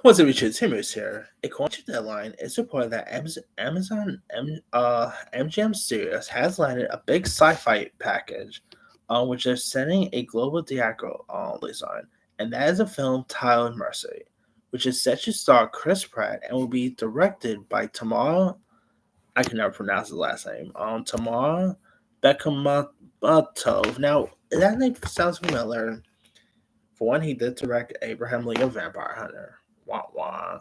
What's up, YouTube? Timmy's here. According to Deadline, it's reported that MGM Studios has landed a big sci-fi package, which they're sending a global theatrical release on, and that is a film titled Mercy, which is set to star Chris Pratt and will be directed by Tamar. I can never pronounce his last name. Tamar Beckhamato. Now that name sounds familiar. For one, he did direct Abraham Lincoln Vampire Hunter. Wah wah.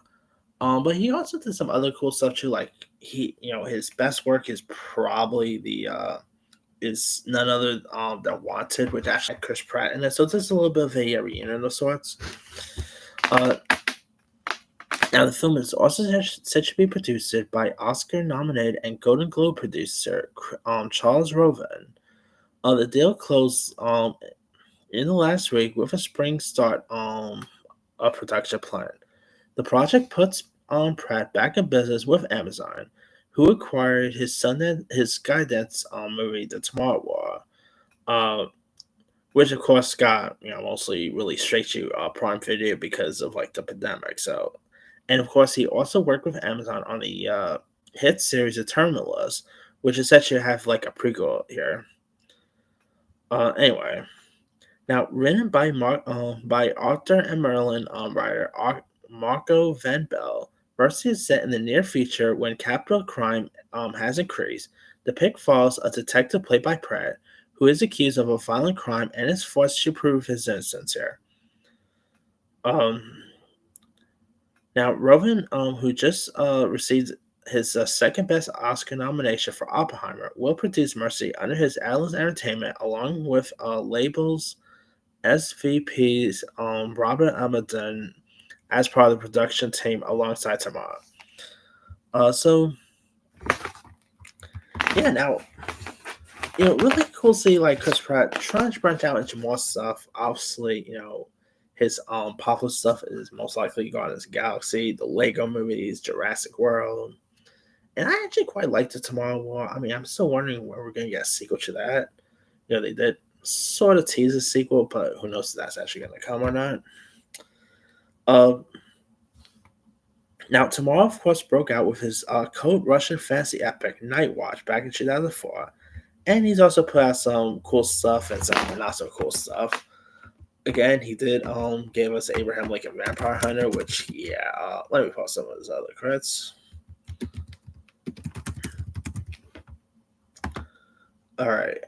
But he also did some other cool stuff too. Like his best work is probably the is none other than Wanted, which actually had Chris Pratt in it. So it's a little bit of a reunion of sorts. Uh, Now the film is also said to be produced by Oscar-nominated and Golden Globe producer Charles Roven. The deal closed in the last week with a spring start a production plan. The project puts Pratt back in business with Amazon, who acquired his Skydance movie, The Tomorrow War, uh, which of course got mostly released straight to Prime Video because of like the pandemic. So, and of course he also worked with Amazon on the hit series Eternalist, which is said to have like a prequel here. Anyway, now written by Arthur and Merlin writer Marco Van Bell, Mercy is set in the near future when capital crime has increased. The pick follows a detective played by Pratt, who is accused of a violent crime and is forced to prove his innocence here. Um, Now, Rowan, who just received his second best Oscar nomination for Oppenheimer, will produce Mercy under his Atlas Entertainment along with labels SVP's Robert Amadon as part of the production team alongside Tamar. So yeah, now really cool to see like Chris Pratt trying to branch out into more stuff. Obviously, his popular stuff is most likely Guardians of the Galaxy, the Lego movies, Jurassic World, and I actually quite liked the Tomorrow War. I mean, I'm still wondering when we're gonna get a sequel to that. They did sort of tease a sequel, but who knows if that's actually gonna come or not. Uh, Now, Tomorrow, of course, broke out with his cult Russian fantasy epic Night Watch back in 2004, and he's also put out some cool stuff and some not so cool stuff. Again, he did give us Abraham Lincoln Vampire Hunter, which let me post some of his other credits. All right.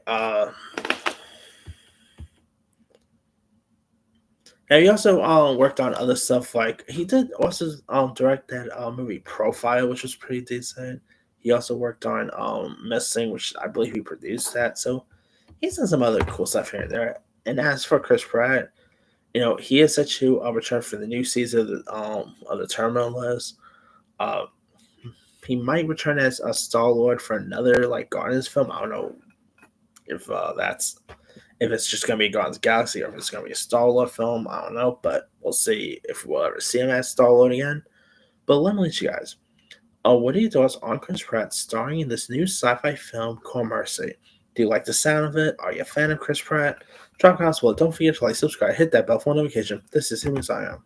Now he also worked on other stuff like he did also direct that movie Profile, which was pretty decent. He also worked on Missing, which I believe he produced that. So he's done some other cool stuff here and there. And as for Chris Pratt, he is set to return for the new season of the Terminal List. Uh, he might return as a Star Lord for another like Guardians film. I don't know if if it's just gonna be Guardians of the Galaxy or if it's gonna be a Star Lord film. I don't know, but we'll see if we'll ever see him as Star Lord again. But let me let you guys. What are your thoughts on Chris Pratt starring in this new sci-fi film called Mercy? Do you like the sound of it? Are you a fan of Chris Pratt? Drop comments below. Don't forget to like, subscribe, hit that bell for notification. This is Human Zion.